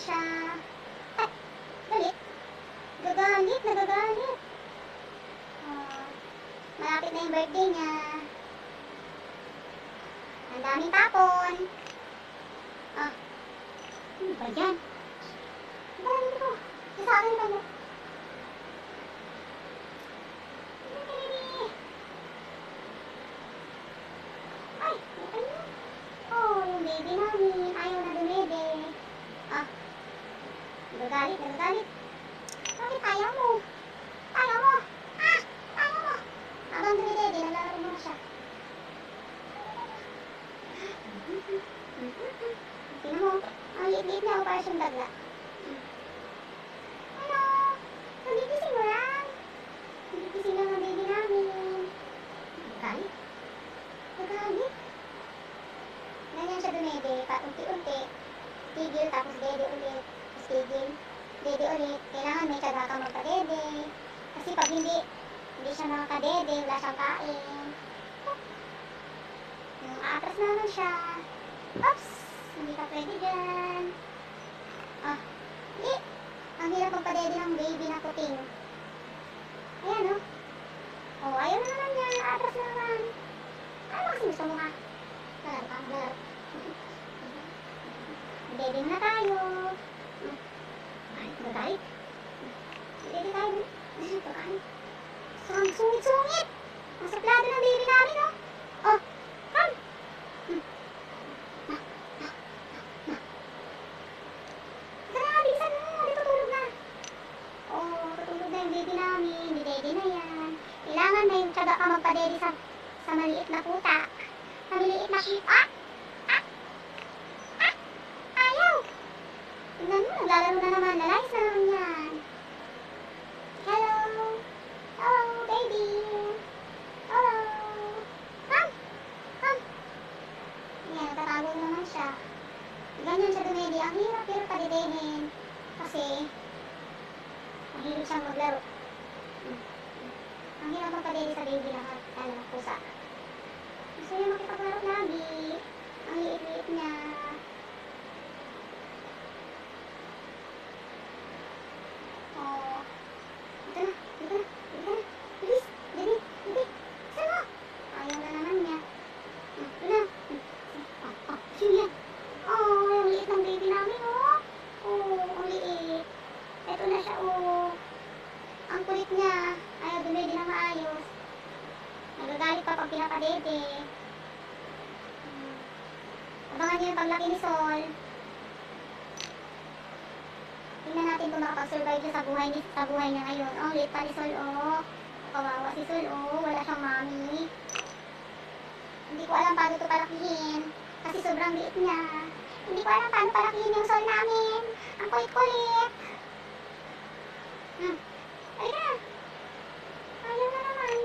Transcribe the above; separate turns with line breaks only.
siya. Ay, galit. Gagalit, nagagalit. Malapit na yung birthday niya. Ang daming tapon. Ano ba yan? Ang daming ko. Sa akin ka mo. Ay, yung baby namin. Ayaw na dumede. Nagagalit, nagagalit. Bakit ayaw mo? Ayaw mo? Ayaw mo? Habang dumidede, naglalaro mo na siya. Tingnan mo, ang liit-liit na ako para siyang dagla. Ano? Nagigising mo lang? Nagigising lang ang baby namin. Nagagalit? Nagagalit? Ganyan siya dumede, unti-unti. Tigil, tapos dede ulit. Tapos tigil, dede ulit. Kailangan may tsaga ka magpa-dede. Kasi pag hindi siya makakadede, wala siyang kain. Aatras na naman siya. Oops! Hindi ka pwede dyan. Hindi. Ang hirap magpa-dede ng baby na puting. Ayan, ayaw na naman niya. Aatras na naman. Ano kasi gusto mo, ha? Lalaro ka, lalaro. Dede na tayo. Nagagalit. Dede tayo. Pagkain. Ang sungit-sungit. Ang suplado ng baby namin, come. Tara, bilisan mo. Di tutulog na. Tutulog na yung baby namin. Dede na yan. Kailangan na yung tsaga ka magpa-dede sa maliit na puta. Sa maliit na puta. Ayaw. Tignan mo, naglalaro na naman. Lalayas na naman yan. Hello. Hello, baby. Hello. Come. Yan, natatago naman siya. Ganyan siya dumedi. Ang hirap pero padidehin. Kasi, mahilig siyang maglaro. Ang hirap magpadede sa baby na pusa. Gusto niya makipaglaro lagi. Ang liit-liit niya. Dito na. Bilis. Dede. Saan mo? Ayaw na naman niya. Ito na. Sino yan? Ang liit ng baby namin, ang liit. Ito na siya, Ang kulit niya. Ayaw dumede na maayos. Nagagalit pa pag pinapadede. Abangan niyo yung paglaki ni Sol. Tingnan natin kung makapag-survive siya sa buhay niya ngayon. Ang liit pa ni Sol, Kawawa si Sol, wala siyang mami. Hindi ko alam paano ito palakihin. Kasi sobrang liit niya. Hindi ko alam paano palakihin yung Sol namin. Ang kulit-kulit. Halika na. Ayaw na naman.